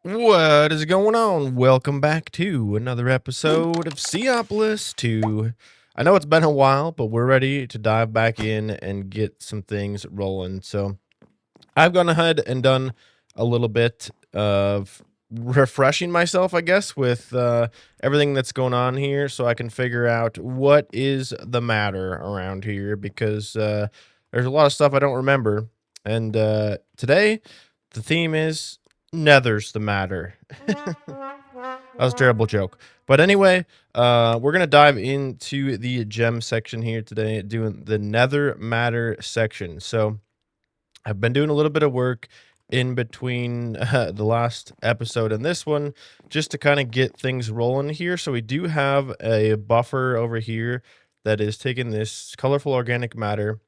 What is going on? Welcome back to another episode of SeaOpolis 2. I know it's been a while, but we're ready to dive back in and get some things rolling. So I've gone ahead and done a little bit of refreshing myself, I guess, with everything that's going on here so I can figure out what is the matter around here because there's a lot of stuff I don't remember. And today, the theme is Nether's the matter. That was a terrible joke. But anyway, we're going to dive into the gem section here today, doing the Nether matter section. So I've been doing a little bit of work in between the last episode and this one just to kind of get things rolling here. So we do have a buffer over here that is taking this colorful organic matter,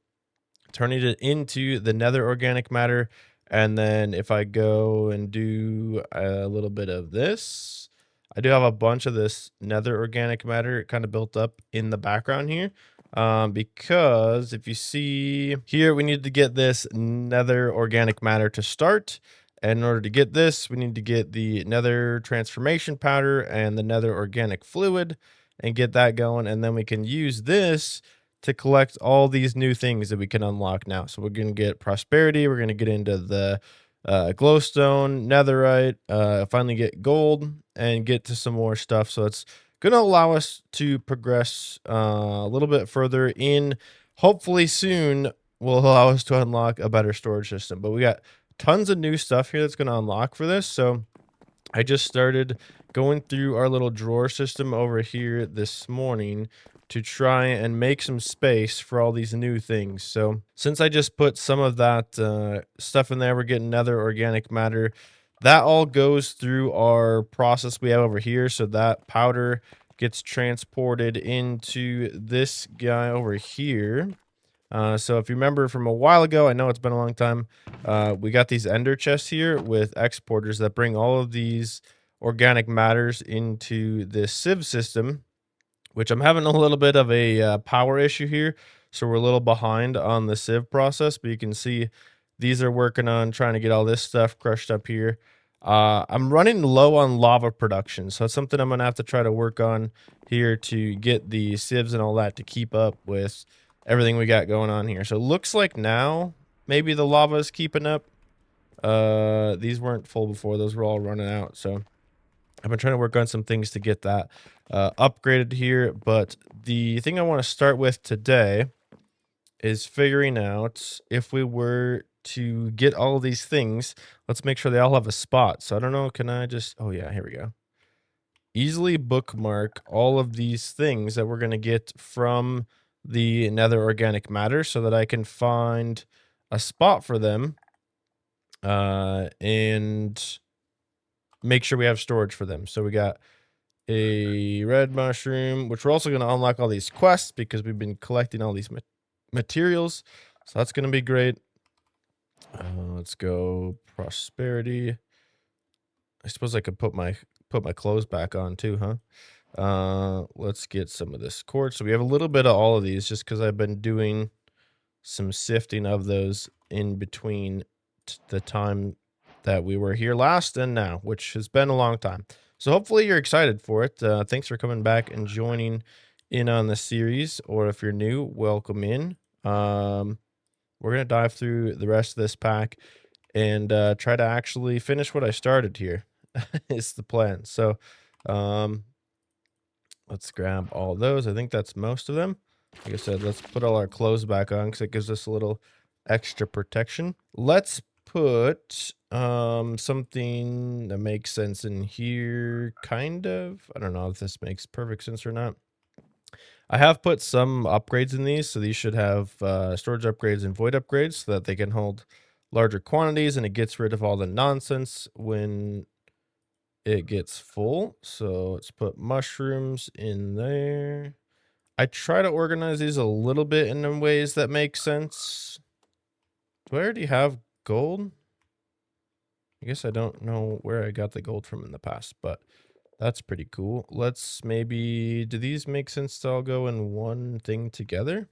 turning it into the nether organic matter. And then if I go and do a little bit of this, I do have a bunch of this nether organic matter kind of built up in the background here. Because if you see here, we need to get this nether organic matter to start. And in order to get this, we need to get the nether transformation powder and the nether organic fluid and get that going. And then we can use this to collect all these new things that we can unlock now. So we're going to get prosperity. We're going to get into the glowstone, netherite, finally get gold and get to some more stuff. So it's going to allow us to progress a little bit further in. Hopefully soon will allow us to unlock a better storage system. But we got tons of new stuff here that's going to unlock for this. So I just started going through our little drawer system over here this morning to try and make some space for all these new things. So since I just put some of that stuff in there, we're getting nether organic matter. That all goes through our process we have over here. So that powder gets transported into this guy over here. So if you remember from a while ago, I know it's been a long time, we got these ender chests here with exporters that bring all of these organic matters into this sieve system, which I'm having a little bit of a power issue here. So we're a little behind on the sieve process, but you can see these are working on trying to get all this stuff crushed up here. I'm running low on lava production, so it's something I'm going to have to try to work on here to get the sieves and all that to keep up with everything we got going on here. So it looks like now maybe the lava is keeping up. These weren't full before. Those were all running out, so I've been trying to work on some things to get that upgraded here. But the thing I want to start with today is figuring out if we were to get all of these things, let's make sure they all have a spot. So I don't know, can I just, oh yeah, here we go. Easily bookmark all of these things that we're going to get from the nether organic matter so that I can find a spot for them and make sure we have storage for them. So we got a red mushroom, which we're also going to unlock all these quests because we've been collecting all these materials. So that's going to be great. Let's go prosperity. I suppose I could put my clothes back on too, huh? Let's get some of this quartz. So we have a little bit of all of these just because I've been doing some sifting of those in between the time that we were here last and now, which has been a long time. So hopefully you're excited for it. Thanks for coming back and joining in on the series, or if you're new, welcome in. We're going to dive through the rest of this pack and try to actually finish what I started here. It's the plan. So let's grab all those. I think that's most of them. Like I said, let's put all our clothes back on because it gives us a little extra protection. Let's put something that makes sense in here, kind of. I don't know if this makes perfect sense or not. I have put some upgrades in these, so these should have storage upgrades and void upgrades so that they can hold larger quantities, and it gets rid of all the nonsense when it gets full. So let's put mushrooms in there. I try to organize these a little bit in ways that make sense. Do I already have gold? I guess I don't know where I got the gold from in the past, but that's pretty cool. Let's maybe, do these make sense to all go in one thing together?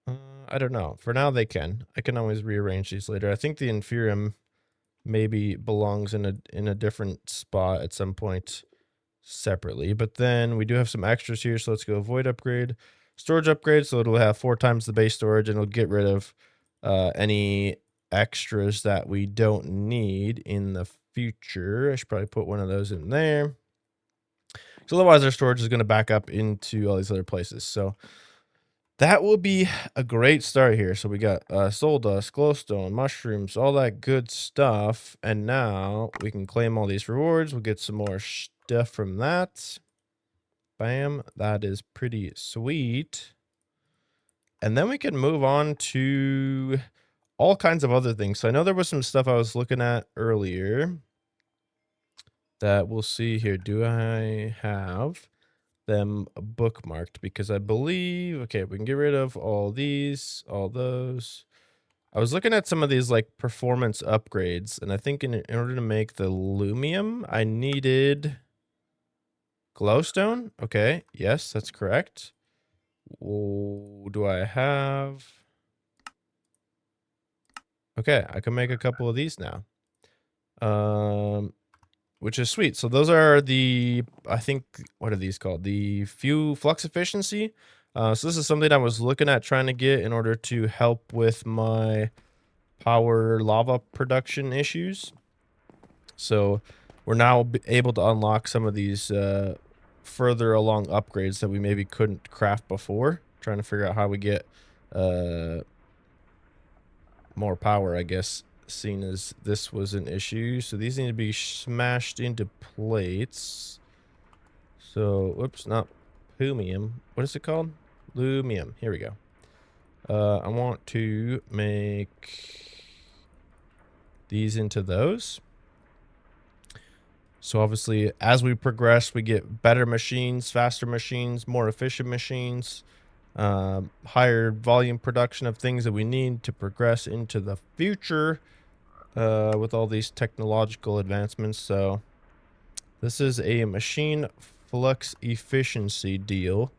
I don't know. For now they can. I can always rearrange these later. I think the inferium maybe belongs in a different spot at some point separately. But then we do have some extras here, so let's go void upgrade, storage upgrade. So it'll have 4 times the base storage, and it'll get rid of any extras that we don't need in the future. I should probably put one of those in there. So otherwise our storage is going to back up into all these other places. So that will be a great start here. So we got soul dust, glowstone, mushrooms, all that good stuff. And now we can claim all these rewards. We'll get some more stuff from that. Bam. That is pretty sweet. And then we can move on to all kinds of other things. So I know there was some stuff I was looking at earlier that we'll see here. Do I have them bookmarked? Because I believe, okay, we can get rid of all these, all those. I was looking at some of these like performance upgrades, and I think in order to make the lumium, I needed glowstone. Okay, yes, that's correct. Do I have? Okay, I can make a couple of these now. Which is sweet. So those are the, I think, what are these called? The few flux efficiency. So this is something I was looking at trying to get in order to help with my power lava production issues. So we're now able to unlock some of these further along upgrades that we maybe couldn't craft before. Trying to figure out how we get more power, I guess, seeing as this was an issue. So these need to be smashed into plates. So, whoops, not pumium. What is it called? Lumium. Here we go. I want to make these into those. So obviously, as we progress, we get better machines, faster machines, more efficient machines, higher volume production of things that we need to progress into the future with all these technological advancements. So this is a machine flux efficiency deal.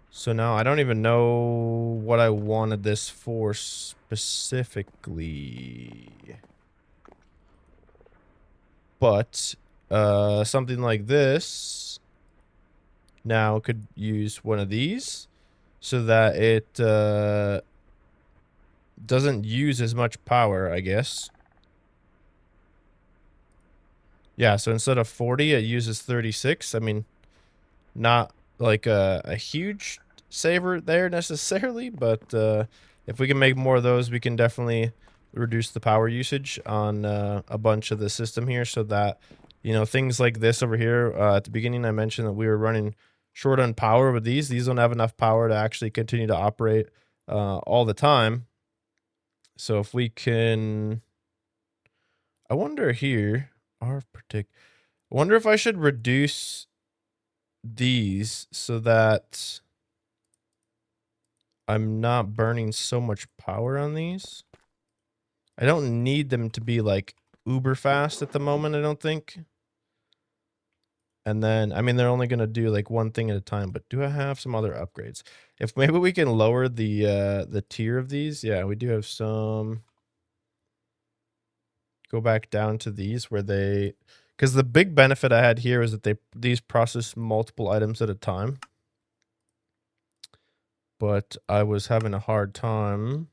So now I don't even know what I wanted this for specifically. But something like this now could use one of these so that it doesn't use as much power, I guess. Yeah, so instead of 40, it uses 36. I mean, not like a huge saver there necessarily, but if we can make more of those, we can definitely reduce the power usage on a bunch of the system here, so that, you know, things like this over here, at the beginning I mentioned that we were running short on power with these don't have enough power to actually continue to operate all the time. So if we can, I wonder here, I wonder if I should reduce these so that I'm not burning so much power on these. I don't need them to be like uber fast at the moment, I don't think. And then, I mean, they're only going to do like one thing at a time, but do I have some other upgrades? If maybe we can lower the tier of these. Yeah, we do have some. Go back down to these where they, because the big benefit I had here is that these process multiple items at a time. But I was having a hard time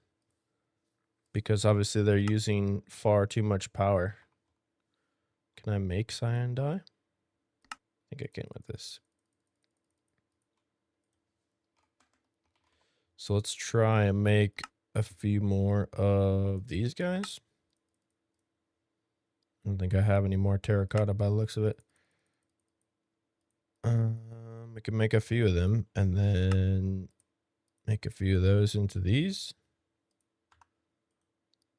because obviously they're using far too much power. Can I make cyan dye? I think I can with this. So let's try and make a few more of these guys. I don't think I have any more terracotta by the looks of it. We can make a few of them and then make a few of those into these.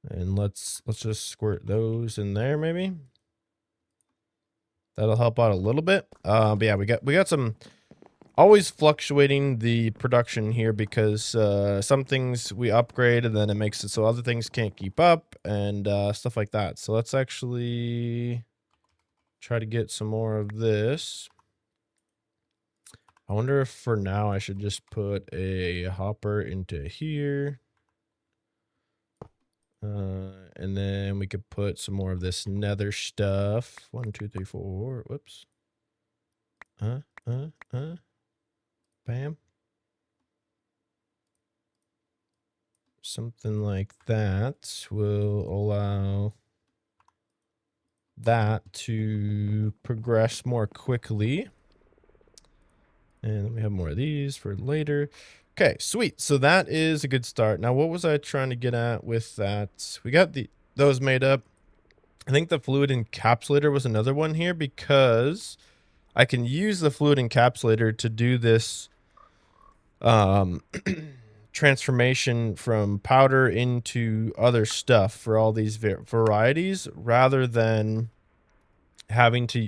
And let's just squirt those in there maybe. That'll help out a little bit. But yeah, we got some always fluctuating the production here because some things we upgrade and then it makes it so other things can't keep up and stuff like that. So let's actually try to get some more of this. I wonder if for now I should just put a hopper into here. And then we could put some more of this nether stuff. 1, 2, 3, 4. Whoops. Uh, uh, uh. Bam. Something like that will allow that to progress more quickly. And then we have more of these for later. Okay, sweet. So that is a good start. Now, what was I trying to get at with that? We got those made up. I think the fluid encapsulator was another one here because I can use the fluid encapsulator to do this transformation from powder into other stuff for all these varieties rather than having to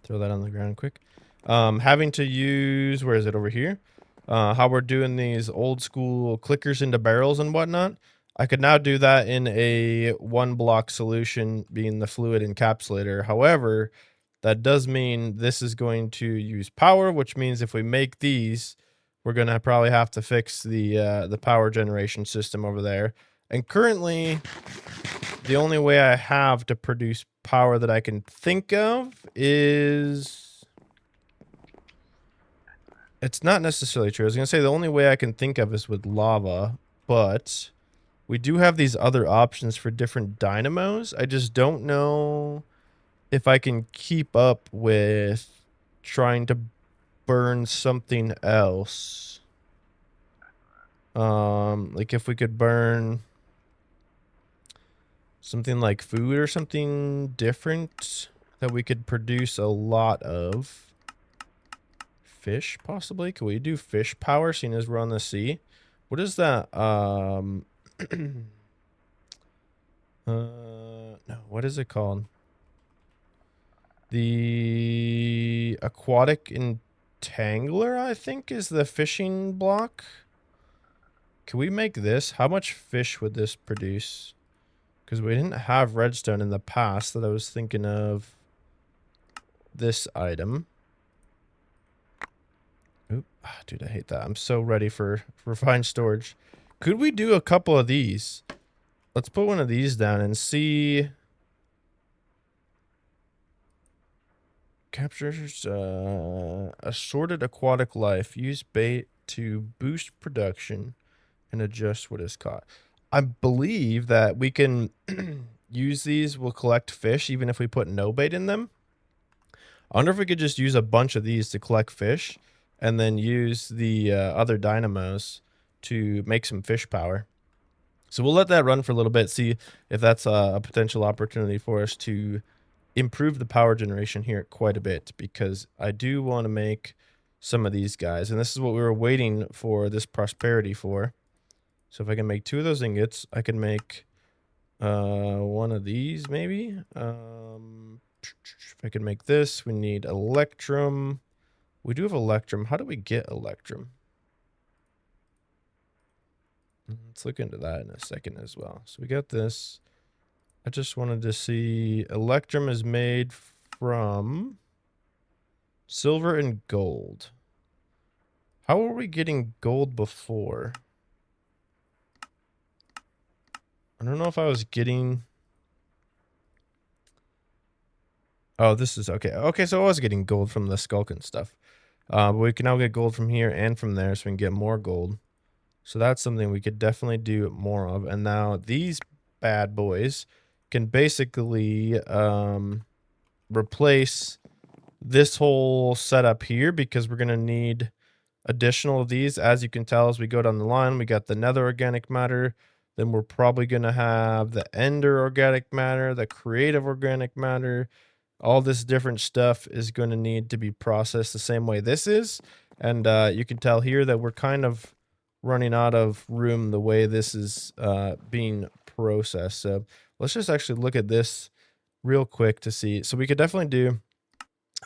throw that on the ground quick. Having to use, where is it, over here? How we're doing these old school clickers into barrels and whatnot. I could now do that in a 1-block solution, being the fluid encapsulator. However, that does mean this is going to use power, which means if we make these, we're gonna probably have to fix the power generation system over there. And currently, the only way I have to produce power that I can think of is... It's not necessarily true. I was gonna say the only way I can think of is with lava, but we do have these other options for different dynamos. I just don't know if I can keep up with trying to burn something else. Like if we could burn something like food or something different that we could produce a lot of. Fish, possibly? Could we do fish power, seeing as we're on the sea? What is that? No, what is it called? The aquatic entangler, I think, is the fishing block. Can we make this? How much fish would this produce? Because we didn't have redstone in the past that I was thinking of this item. Oop, dude, I hate that. I'm so ready for refined storage. Could we do a couple of these? Let's put one of these down and see. Captures assorted aquatic life. Use bait to boost production and adjust what is caught. I believe that we can use these. We'll collect fish even if we put no bait in them. I wonder if we could just use a bunch of these to collect fish and then use the other dynamos to make some fish power. So we'll let that run for a little bit, see if that's a potential opportunity for us to improve the power generation here quite a bit, because I do want to make some of these guys. And this is what we were waiting for this prosperity for. So if I can make 2 of those ingots, I can make one of these maybe. If I can make this, we need electrum. We do have electrum. How do we get electrum? Let's look into that in a second as well. So we got this. I just wanted to see, electrum is made from silver and gold. How were we getting gold before? I don't know if I was getting... Oh, this is okay. Okay, so I was getting gold from the skulk and stuff. But we can now get gold from here and from there, so we can get more gold. So that's something we could definitely do more of. And now these bad boys can basically replace this whole setup here, because we're going to need additional of these. As you can tell, as we go down the line, we got the nether organic matter. Then we're probably going to have the ender organic matter, the creative organic matter. All this different stuff is going to need to be processed the same way this is. And you can tell here that we're kind of running out of room the way this is being processed. So let's just actually look at this real quick to see. So we could definitely do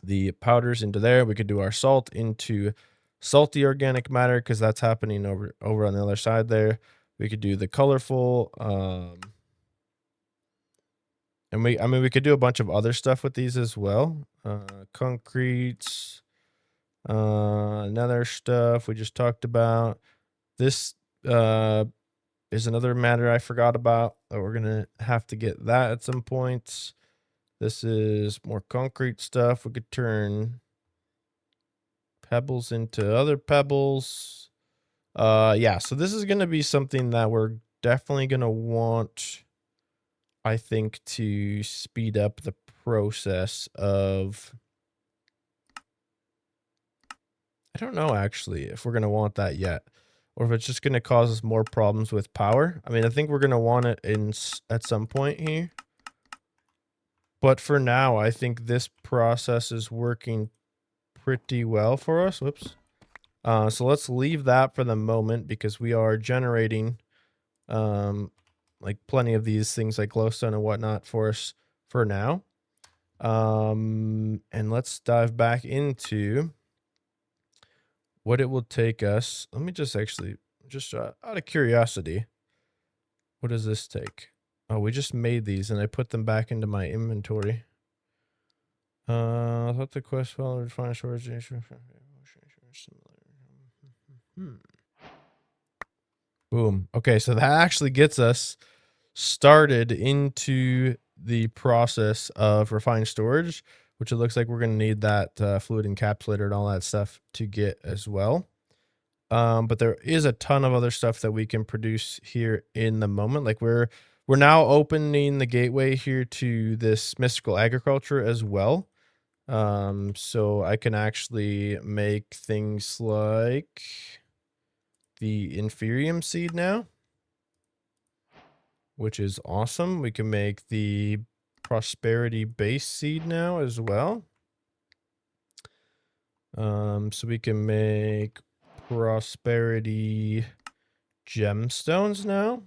the powders into there. We could do our salt into salty organic matter, because that's happening over on the other side there. We could do the colorful... And we could do a bunch of other stuff with these as well. Concretes, nether stuff we just talked about. This is another matter I forgot about. We're gonna have to get that at some point. This is more concrete stuff. We could turn pebbles into other pebbles. Yeah, so this is gonna be something that we're definitely gonna want, I think, to speed up the process of, I don't know actually if we're gonna want that yet, or if it's just gonna cause us more problems with power. I mean, I think we're gonna want it at some point here, but for now, I think this process is working pretty well for us. Whoops. So let's leave that for the moment because we are generating like plenty of these things like glowstone and whatnot for us for now. And let's dive back into what it will take us. Let me just actually, just out of curiosity, what does this take? Oh, we just made these and I put them back into my inventory. I thought the quest file would find storage. Boom. Okay, so that actually gets us started into the process of refined storage, which it looks like we're going to need that fluid encapsulator and all that stuff to get as well. But there is a ton of other stuff that we can produce here in the moment. Like we're now opening the gateway here to this mystical agriculture as well. So I can actually make things like the inferium seed now, which is awesome. We can make the prosperity base seed now as well. So we can make prosperity gemstones now.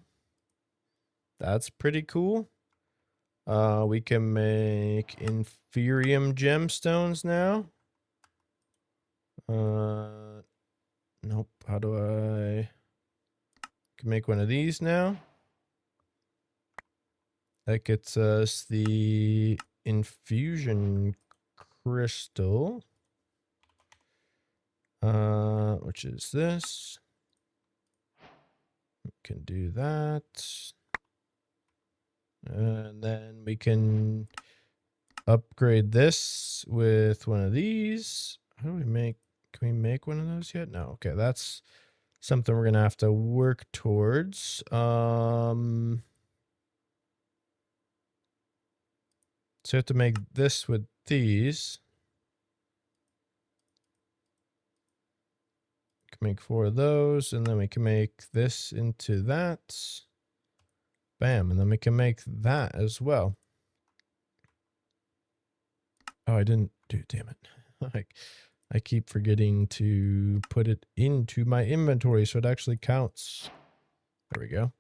That's pretty cool. We can make inferium gemstones now. Nope. How do I can make one of these now? That gets us the infusion crystal, which is this. We can do that. And then we can upgrade this with one of these. How do we make, can we make one of those yet? No. Okay, that's something we're gonna have to work towards. So you have to make this with these. Can make 4 of those, and then we can make this into that. Bam, and then we can make that as well. Oh, I didn't do, damn it. I keep forgetting to put it into my inventory so it actually counts. There we go.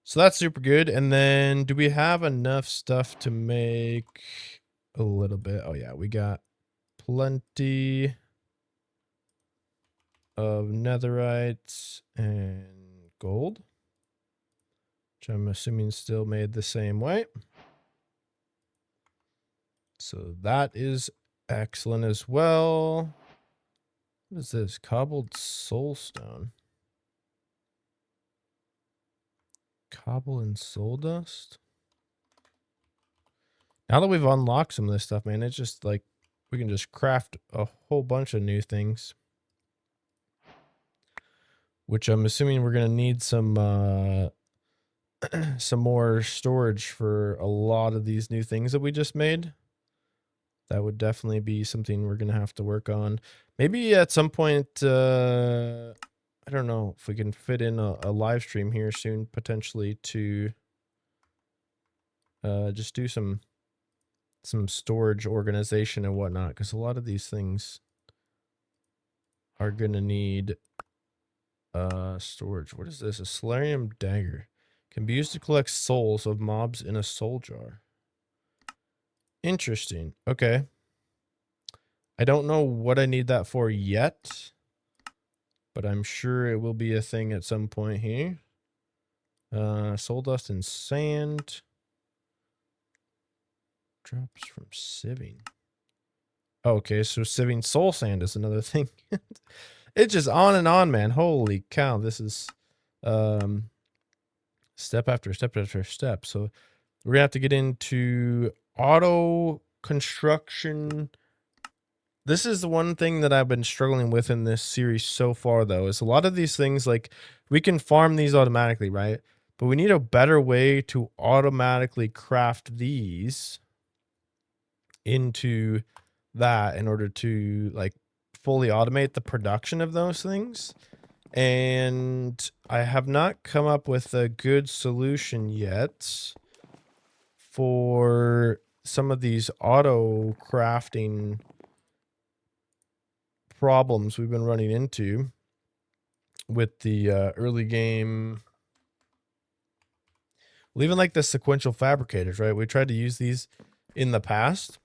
So that's super good. And then do we have enough stuff to make a little bit? Oh yeah, we got plenty of netherite and gold, which I'm assuming still made the same way. So that is excellent as well. What is this? Cobbled soulstone. Cobble and soul dust. Now that we've unlocked some of this stuff, man, it's just like we can just craft a whole bunch of new things. Which I'm assuming we're gonna need some some more storage for a lot of these new things that we just made. That would definitely be something we're gonna have to work on. Maybe at some point, I don't know if we can fit in a live stream here soon, potentially, to just do some storage organization and whatnot, because a lot of these things are gonna need storage. What is this? A solarium dagger. Can be used to collect souls of mobs in a soul jar. Interesting. Okay. I don't know what I need that for yet, but I'm sure it will be a thing at some point here. Soul dust and sand. Drops from sieving. Okay, so sieving soul sand is another thing. It's just on and on, man. Holy cow. This is step after step after step. So we're gonna have to get into auto construction. This is the one thing that I've been struggling with in this series so far, though, is a lot of these things, like, we can farm these automatically, right? But we need a better way to automatically craft these into that in order to, like, fully automate the production of those things. And I have not come up with a good solution yet for some of these auto crafting problems we've been running into with the early game. Well, even like the sequential fabricators, right? We tried to use these in the past,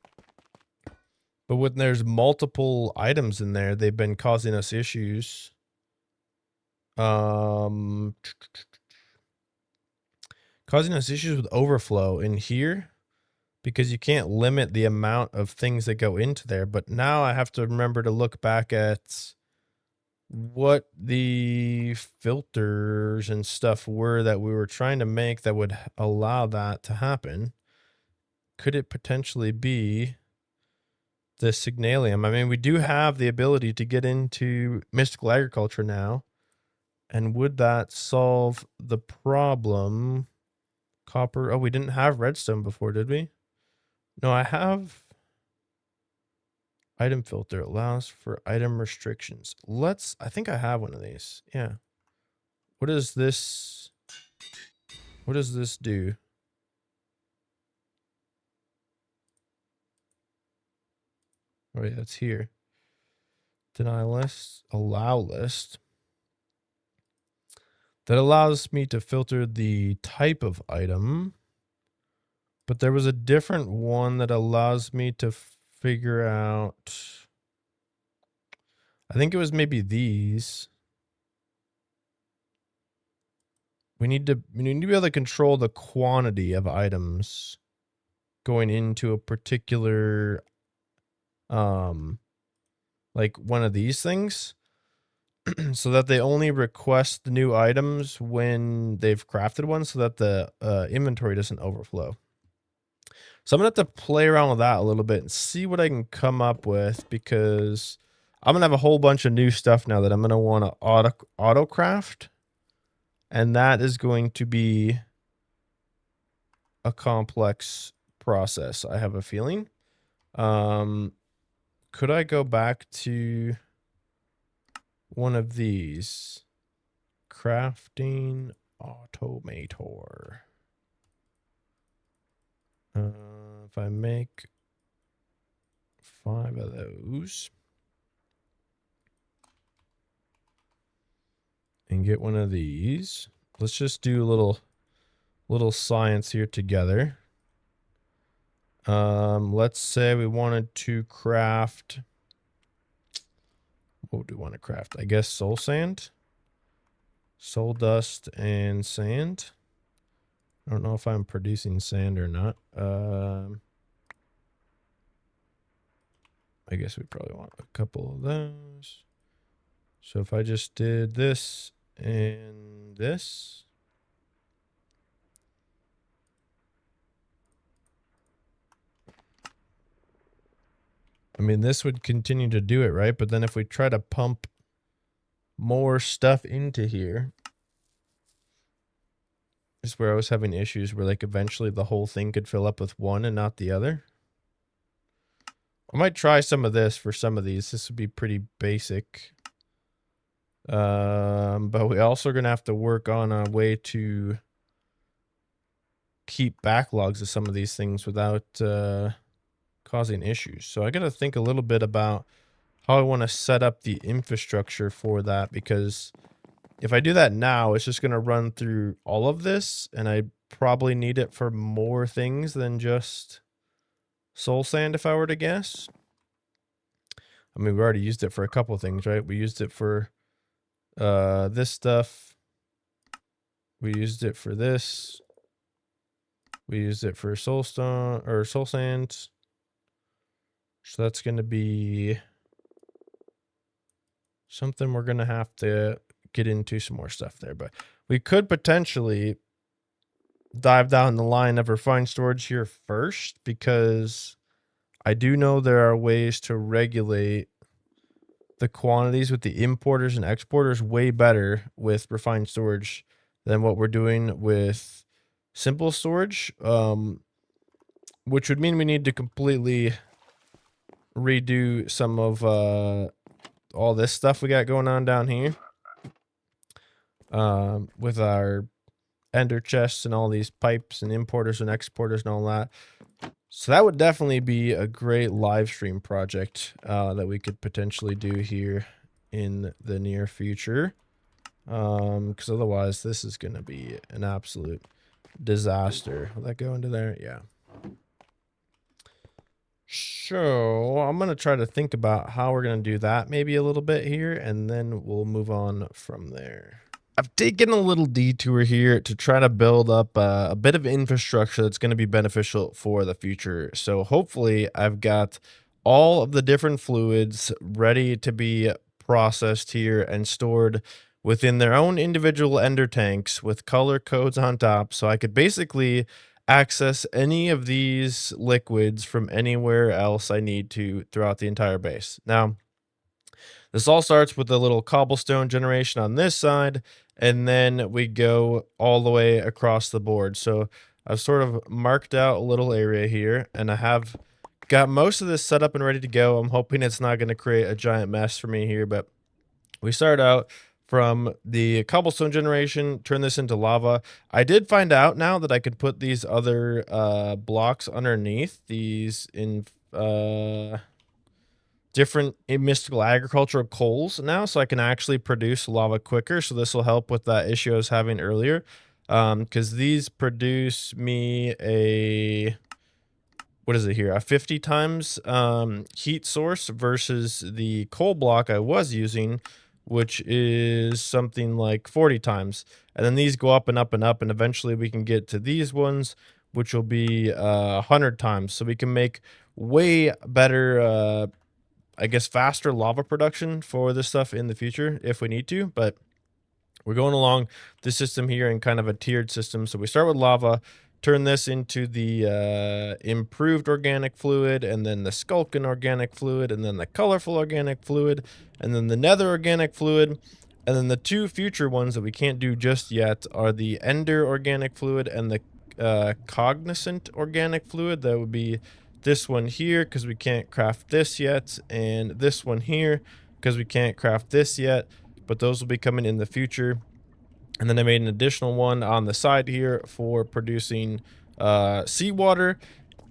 but when there's multiple items in there, they've been causing us issues. Causing us issues with overflow in here because you can't limit the amount of things that go into there. But now I have to remember to look back at what the filters and stuff were that we were trying to make that would allow that to happen. Could it potentially be the signalium? I mean, we do have the ability to get into mystical agriculture now. And would that solve the problem? Copper. Oh, we didn't have redstone before, did we? No, I have item filter. Allows for item restrictions. I think I have one of these. Yeah. What is this? What does this do? Oh, yeah, it's here. Deny list, allow list. That allows me to filter the type of item. But there was a different one that allows me to figure out. I think it was maybe these. We need to be able to control the quantity of items going into a particular like one of these things so that they only request the new items when they've crafted one so that the inventory doesn't overflow. So I'm going to have to play around with that a little bit and see what I can come up with, because I'm going to have a whole bunch of new stuff now that I'm going to want to auto craft. And that is going to be a complex process, I have a feeling. Could I go back to one of these? Crafting automator. If I make 5 of those and get one of these, let's just do a little science here together. Let's say we wanted to craft. What do we want to craft? I guess soul sand, soul dust, and sand. I don't know if I'm producing sand or not. I guess we probably want a couple of those. So if I just did this and this. I mean, this would continue to do it, right? But then if we try to pump more stuff into here, is where I was having issues where, like, eventually the whole thing could fill up with one and not the other. I might try some of this for some of these. This would be pretty basic. But we also are going to have to work on a way to keep backlogs of some of these things without causing issues. So I got to think a little bit about how I want to set up the infrastructure for that, because if I do that now, it's just going to run through all of this, and I probably need it for more things than just soul sand, if I were to guess. I mean, we already used it for a couple of things, right? We used it for this stuff. We used it for this. We used it for soulstone or soul sand. So that's going to be something we're going to have to get into some more stuff there. But we could potentially dive down the line of refined storage here first, because I do know there are ways to regulate the quantities with the importers and exporters way better with refined storage than what we're doing with simple storage, which would mean we need to completely redo some of all this stuff we got going on down here, with our ender chests and all these pipes and importers and exporters and all that. So that would definitely be a great live stream project that we could potentially do here in the near future. Because otherwise this is going to be an absolute disaster. Will that go into there? Yeah. So I'm going to try to think about how we're going to do that maybe a little bit here, and then we'll move on from there. I've taken a little detour here to try to build up a bit of infrastructure that's going to be beneficial for the future. So hopefully I've got all of the different fluids ready to be processed here and stored within their own individual ender tanks with color codes on top. So I could basically access any of these liquids from anywhere else I need to throughout the entire base. Now, this all starts with a little cobblestone generation on this side, and then we go all the way across the board. So I've sort of marked out a little area here, and I have got most of this set up and ready to go. I'm hoping it's not going to create a giant mess for me here, but we start out from the cobblestone generation, turn this into lava. I did find out now that I could put these other blocks underneath these in different mystical agricultural coals now, so I can actually produce lava quicker. So this will help with that issue I was having earlier, because these produce me a, what is it here, a 50 times heat source versus the coal block I was using, which is something like 40 times. And then these go up and up and up, and eventually we can get to these ones, which will be 100 times. So we can make way better I guess faster lava production for this stuff in the future if we need to. But we're going along the system here in kind of a tiered system. So we start with lava, turn this into the improved organic fluid, and then the skulkin organic fluid, and then the colorful organic fluid, and then the nether organic fluid. And then the two future ones that we can't do just yet are the ender organic fluid and the cognizant organic fluid. That would be this one here, because we can't craft this yet, and this one here, because we can't craft this yet, but those will be coming in the future. And then I made an additional one on the side here for producing seawater.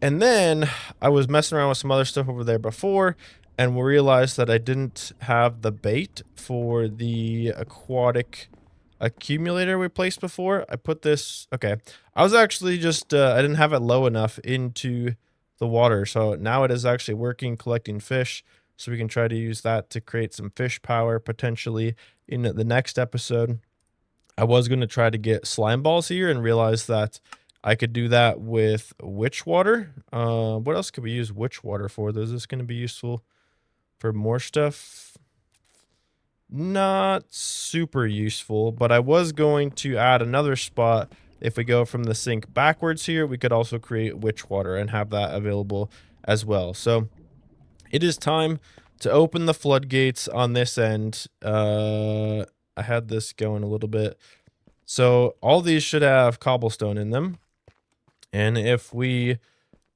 And then I was messing around with some other stuff over there before, and we realized that I didn't have the bait for the aquatic accumulator we placed before. I put this, okay, I was actually just I didn't have it low enough into the water, so now it is actually working, collecting fish, so we can try to use that to create some fish power potentially in the next episode. I was going to try to get slime balls here and realize that I could do that with witch water. What else could we use witch water for? Is this going to be useful for more stuff? Not super useful, but I was going to add another spot. If we go from the sink backwards here, we could also create witch water and have that available as well. So it is time to open the floodgates on this end. I had this going a little bit. So all these should have cobblestone in them. And if we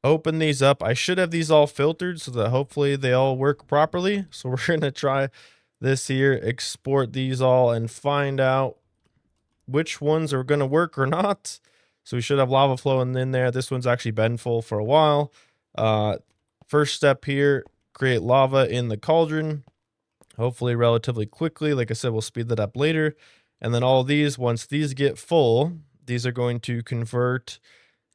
open these up, I should have these all filtered so that hopefully they all work properly. So we're going to try this here, export these all, and find out which ones are going to work or not. So we should have lava flowing in there. This one's actually been full for a while. First step here, create lava in the cauldron, hopefully relatively quickly. Like I said, we'll speed that up later. And then all these, once these get full, these are going to convert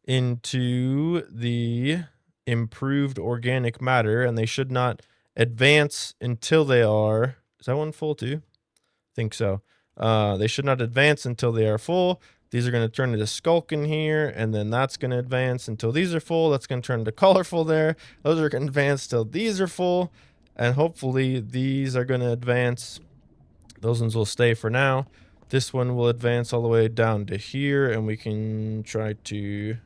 into the improved organic matter, and they should not advance until they are, is that one full too? I think so. They should not advance until they are full. These are going to turn into skulkin here, and then that's going to advance until these are full. That's going to turn into colorful there. Those are going to advance till these are full, and hopefully these are going to advance. Those ones will stay for now. This one will advance all the way down to here, and we can try to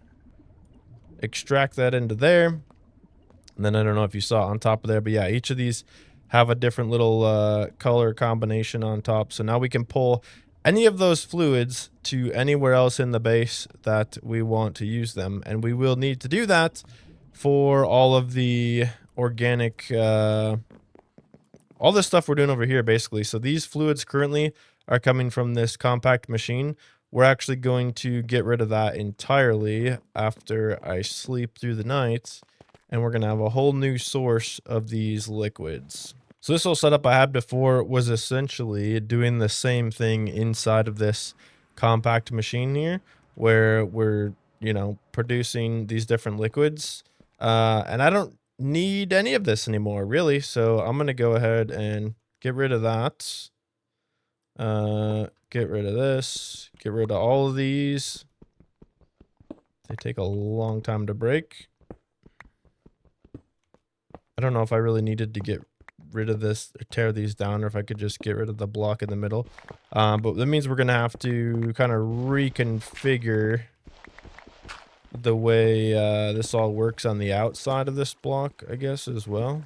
extract that into there. And then I don't know if you saw on top of there, but yeah, each of these have a different little color combination on top. So now we can pull any of those fluids to anywhere else in the base that we want to use them. And we will need to do that for all of the organic, all this stuff we're doing over here, basically. So these fluids currently are coming from this compact machine. We're actually going to get rid of that entirely after I sleep through the night, and we're going to have a whole new source of these liquids. So this whole setup I had before was essentially doing the same thing inside of this compact machine here, where we're, you know, producing these different liquids. And I don't need any of this anymore, really. So I'm going to go ahead and get rid of that. Get rid of this. Get rid of all of these. They take a long time to break. I don't know if I really needed to get rid of this, or tear these down, or if I could just get rid of the block in the middle. But that means we're going to have to kind of reconfigure the way this all works on the outside of this block, I guess, as well.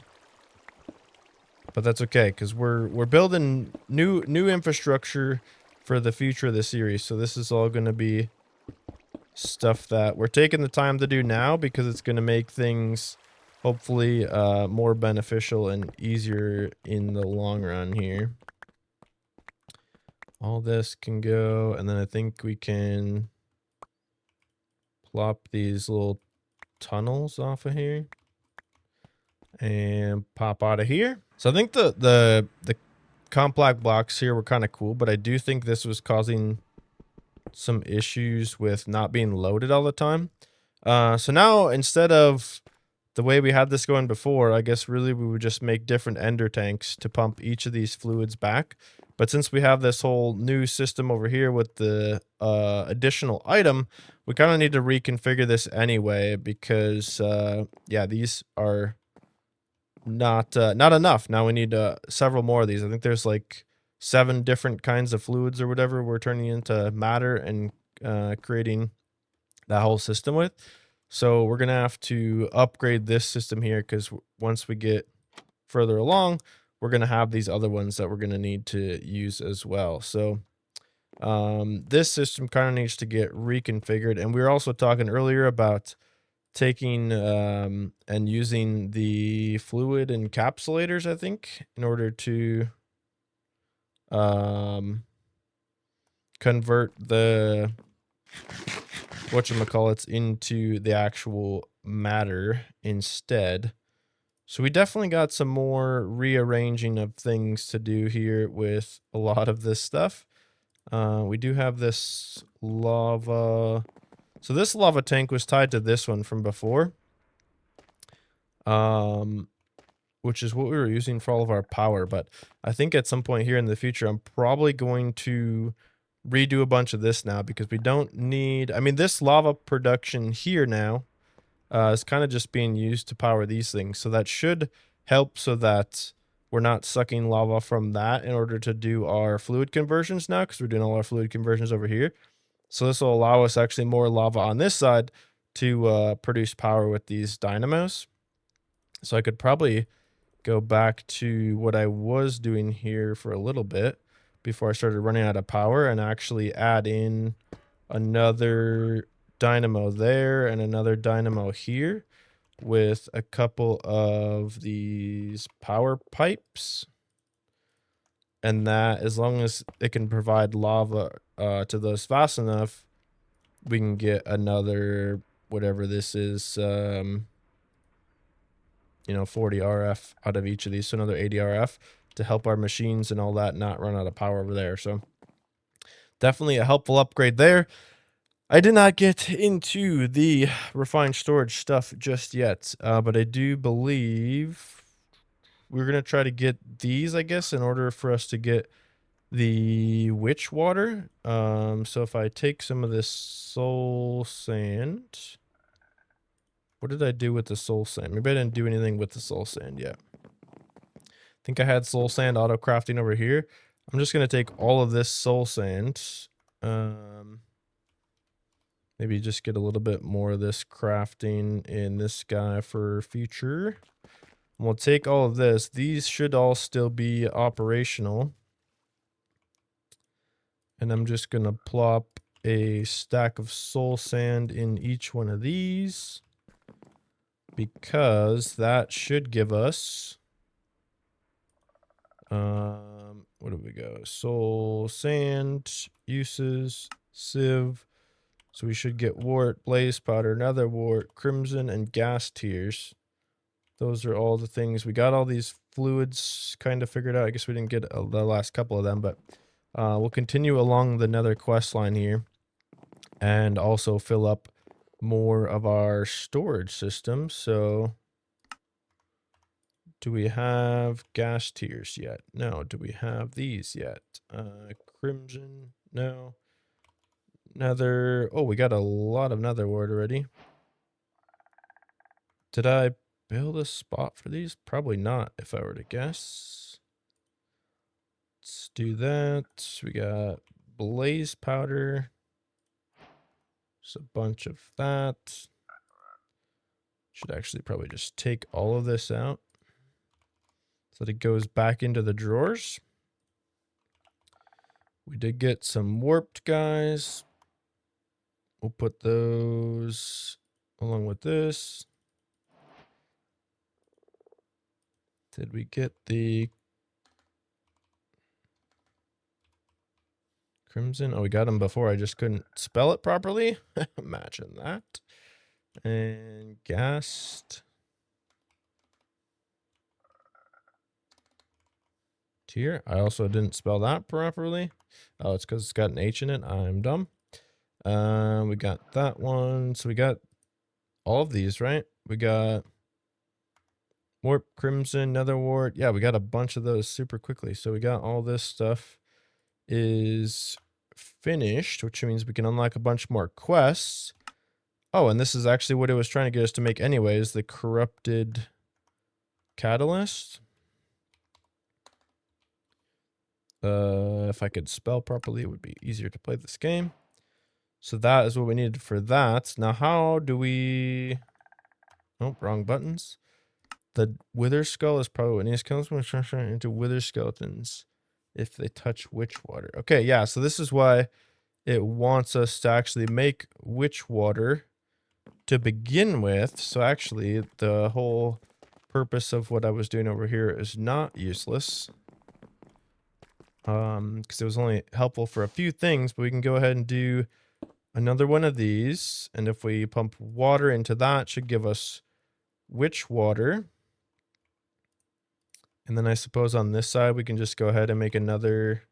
But that's okay, because we're building new infrastructure for the future of the series. So this is all going to be stuff that we're taking the time to do now, because it's going to make things hopefully more beneficial and easier in the long run here. All this can go, and then I think we can plop these little tunnels off of here and pop out of here. So I think the compact blocks here were kind of cool, but I do think this was causing some issues with not being loaded all the time. So now, instead of the way we had this going before, I guess really we would just make different ender tanks to pump each of these fluids back. But since we have this whole new system over here with the additional item, we kind of need to reconfigure this anyway, because yeah, these are not enough. Now we need several more of these. I think there's like 7 different kinds of fluids or whatever we're turning into matter and creating that whole system with. So we're going to have to upgrade this system here, because once we get further along, we're going to have these other ones that we're going to need to use as well. So this system kind of needs to get reconfigured. And we were also talking earlier about taking and using the fluid encapsulators, I think, in order to convert the whatchamacallits into the actual matter instead. So we definitely got some more rearranging of things to do here with a lot of this stuff. We do have this lava. So this lava tank was tied to this one from before, which is what we were using for all of our power. But I think at some point here in the future, I'm probably going to redo a bunch of this now, because we don't need, I mean, this lava production here now is kind of just being used to power these things. So that should help, so that we're not sucking lava from that in order to do our fluid conversions now, because we're doing all our fluid conversions over here. So this will allow us actually more lava on this side to produce power with these dynamos. So I could probably go back to what I was doing here for a little bit before I started running out of power, and actually add in another dynamo there and another dynamo here with a couple of these power pipes. And that, as long as it can provide lava to those fast enough, we can get another, whatever this is, you know, 40 RF out of each of these. So another 80 RF to help our machines and all that not run out of power over there. So definitely a helpful upgrade there. I did not get into the refined storage stuff just yet, but I do believe we're going to try to get these, I guess, in order for us to get the witch water. So if I take some of this soul sand, what did I do with the soul sand? Maybe I didn't do anything with the soul sand yet. I think I had soul sand auto crafting over here. I'm just going to take all of this soul sand. Maybe just get a little bit more of this crafting in this guy for future. And we'll take all of this. These should all still be operational. And I'm just going to plop a stack of soul sand in each one of these, because that should give us what do we go? Soul sand, uses, sieve. So we should get wart, blaze powder, nether wart, crimson, and gas tears. Those are all the things. We got all these fluids kind of figured out. I guess we didn't get the last couple of them, but we'll continue along the nether quest line here and also fill up more of our storage system. So do we have gas tiers yet? No. Do we have these yet? Crimson? No. Nether. Oh, we got a lot of nether wart already. Did I build a spot for these? Probably not, if I were to guess. Let's do that. We got blaze powder. Just a bunch of that. Should actually probably just take all of this out so that it goes back into the drawers. We did get some warped guys. We'll put those along with this. Did we get the crimson? Oh, we got them before. I just couldn't spell it properly. Imagine that. And gassed. Tier. I also didn't spell that properly. Oh, it's because it's got an H in it. I'm dumb. We got that one. So we got all of these, right? We got warp, crimson, nether wart. Yeah, we got a bunch of those super quickly. So we got all this stuff is finished, which means we can unlock a bunch more quests. Oh, and this is actually what it was trying to get us to make anyways, the corrupted catalyst. If I could spell properly, it would be easier to play this game. So that is what we needed for that. Now, how do we... Oh, wrong buttons. The wither skull is probably what needs to into wither skeletons if they touch witch water. Okay, yeah, so this is why it wants us to actually make witch water to begin with. So actually, the whole purpose of what I was doing over here is not useless. Because it was only helpful for a few things, but we can go ahead and do another one of these. And if we pump water into that, it should give us witch water. And then I suppose on this side, we can just go ahead and make another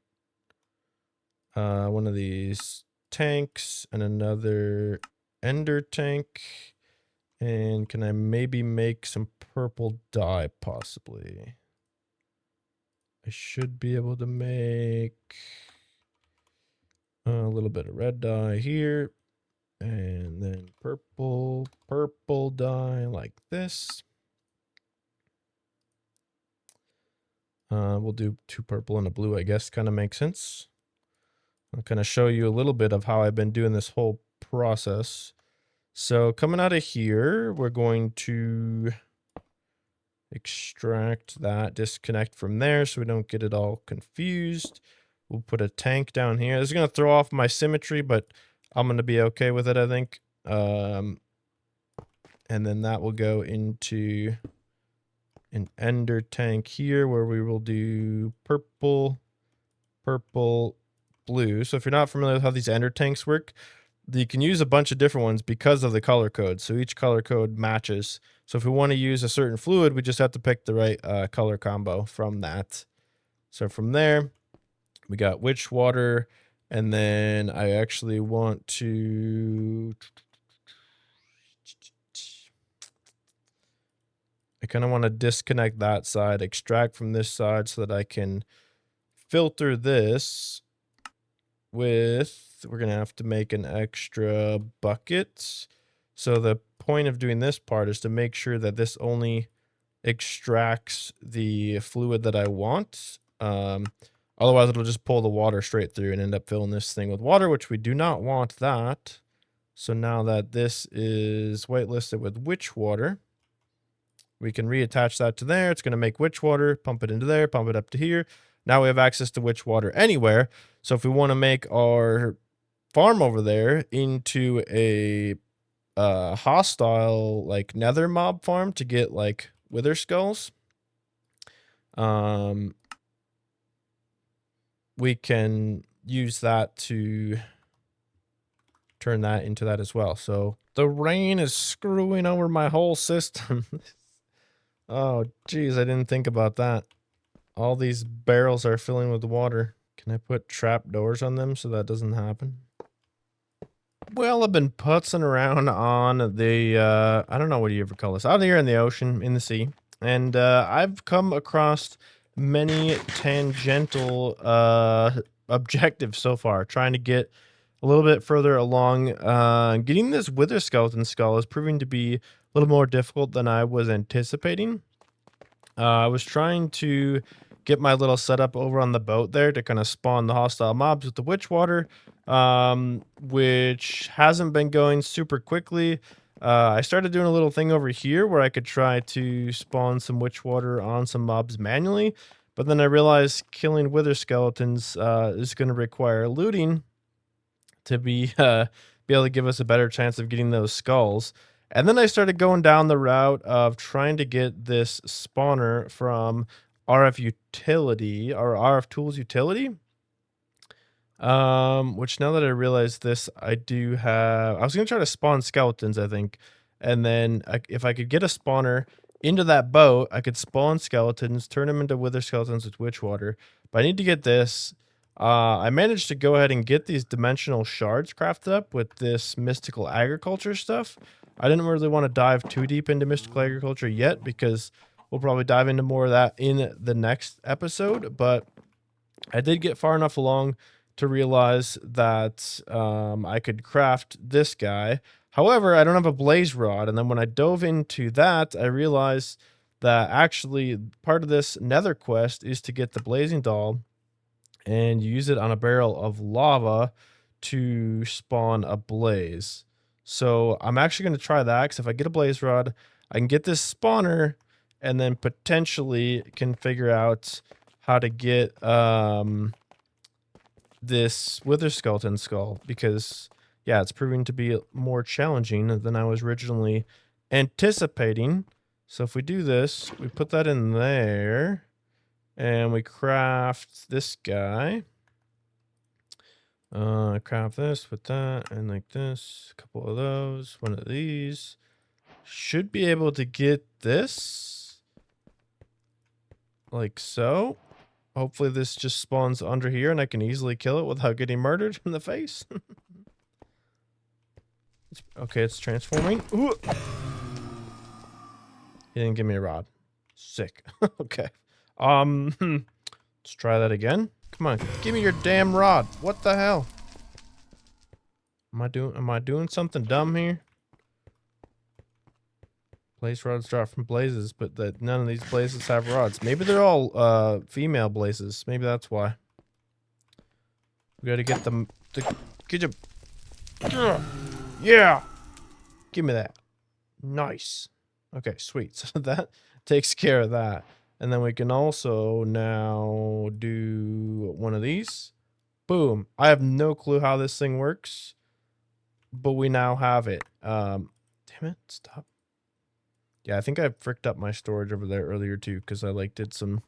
one of these tanks and another ender tank. And can I maybe make some purple dye possibly? I should be able to make a little bit of red dye here. And then purple dye like this. We'll do 2 purple and a blue, I guess, kind of makes sense. I'll kind of show you a little bit of how I've been doing this whole process. So coming out of here, we're going to extract that, disconnect from there so we don't get it all confused. We'll put a tank down here. This is going to throw off my symmetry, but I'm going to be okay with it, I think. And then that will go into an ender tank here where we will do purple, blue. So if you're not familiar with how these ender tanks work, you can use a bunch of different ones because of the color code. So each color code matches. So if we want to use a certain fluid, we just have to pick the right color combo from that. So from there, we got witch water. And then I actually want to... I kind of want to disconnect that side, extract from this side so that I can filter this with... We're going to have to make an extra bucket. So the point of doing this part is to make sure that this only extracts the fluid that I want. Otherwise, it'll just pull the water straight through and end up filling this thing with water, which we do not want that. So now that this is whitelisted with witch water, we can reattach that to there. It's going to make witch water, pump it into there, pump it up to here. Now we have access to witch water anywhere. So if we want to make our farm over there into a hostile like nether mob farm to get like wither skulls, we can use that to turn that into that as well. So the rain is screwing over my whole system. Oh geez, I didn't think about that. All these barrels are filling with water. Can I put trap doors on them so that doesn't happen? Well, I've been putzing around on the, I don't know what you ever call this, out here in the ocean, in the sea. And I've come across many tangential objectives so far, trying to get a little bit further along. Getting this wither skeleton skull is proving to be a little more difficult than I was anticipating. I was trying to get my little setup over on the boat there to kind of spawn the hostile mobs with the witch water, which hasn't been going super quickly. I started doing a little thing over here where I could try to spawn some witch water on some mobs manually, but then I realized killing wither skeletons is going to require looting to be able to give us a better chance of getting those skulls. And then I started going down the route of trying to get this spawner from RF Utility or RF Tools Utility. Which now that I realize this, I do have. I was gonna try to spawn skeletons, I think, and then if I could get a spawner into that boat, I could spawn skeletons, turn them into wither skeletons with witch water. But I need to get this. I managed to go ahead and get these dimensional shards crafted up with this mystical agriculture stuff. I didn't really want to dive too deep into mystical agriculture yet because we'll probably dive into more of that in the next episode. But I did get far enough along to realize that I could craft this guy. However, I don't have a blaze rod. And then when I dove into that, I realized that actually part of this nether quest is to get the blazing doll and use it on a barrel of lava to spawn a blaze. So I'm actually going to try that, because if I get a blaze rod, I can get this spawner and then potentially can figure out how to get this wither skeleton skull, because yeah, it's proving to be more challenging than I was originally anticipating. So if we do this, we put that in there and we craft this guy. Craft this with that and like this, a couple of those, one of these. Should be able to get this like so. Hopefully this just spawns under here and I can easily kill it without getting murdered in the face. Okay, it's transforming. Ooh. He didn't give me a rod. Sick. Okay. Let's try that again. Come on, give me your damn rod. What the hell? Am I doing something dumb here? Blaze rods drop from blazes, but none of these blazes have rods. Maybe they're all female blazes. Maybe that's why. We gotta get them. Get you. Yeah. Give me that. Nice. Okay, sweet. So that takes care of that. And then we can also now do one of these. Boom. I have no clue how this thing works, but we now have it. Damn it. Stop. Yeah, I think I fricked up my storage over there earlier too, because I like did some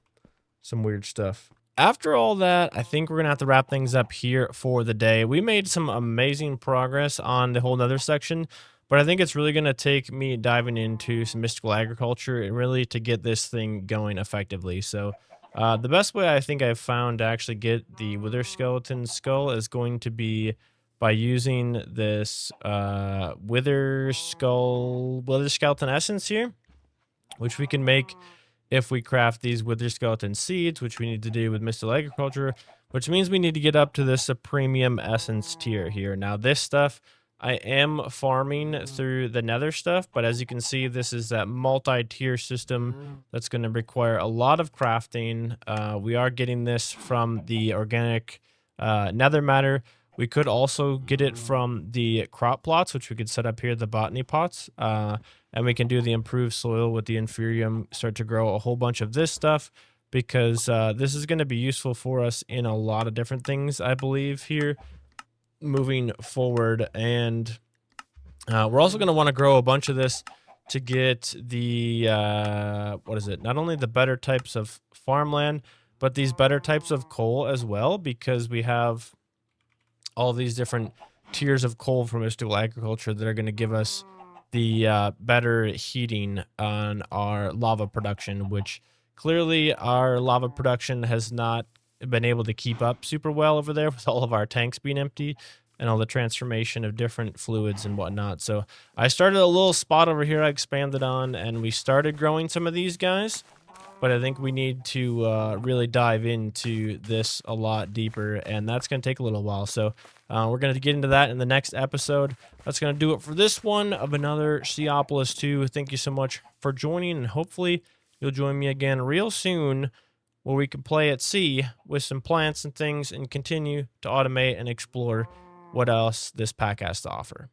weird stuff. After all that, I think we're going to have to wrap things up here for the day. We made some amazing progress on the whole nether section, but I think it's really going to take me diving into some mystical agriculture and really to get this thing going effectively. So the best way I think I've found to actually get the wither skeleton skull is going to be by using this wither skeleton essence here, which we can make if we craft these wither skeleton seeds, which we need to do with mystical agriculture, which means we need to get up to this premium essence tier here. Now this stuff I am farming through the nether stuff, but as you can see, this is that multi-tier system that's going to require a lot of crafting. We are getting this from the organic nether matter. We could also get it from the crop plots, which we could set up here, the botany pots. And we can do the improved soil with the inferium, start to grow a whole bunch of this stuff, because this is going to be useful for us in a lot of different things, I believe, here moving forward. And we're also going to want to grow a bunch of this to get the what is it, not only the better types of farmland, but these better types of coal as well, because we have all these different tiers of coal from mystical agriculture that are going to give us the better heating on our lava production, which clearly our lava production has not been able to keep up super well over there with all of our tanks being empty and all the transformation of different fluids and whatnot. So I started a little spot over here I expanded on, and we started growing some of these guys, but I think we need to really dive into this a lot deeper, and that's going to take a little while. So we're going to get into that in the next episode. That's going to do it for this one of another SeaOpolis 2. Thank you so much for joining, and hopefully you'll join me again real soon, where we can play at sea with some plants and things and continue to automate and explore what else this pack has to offer.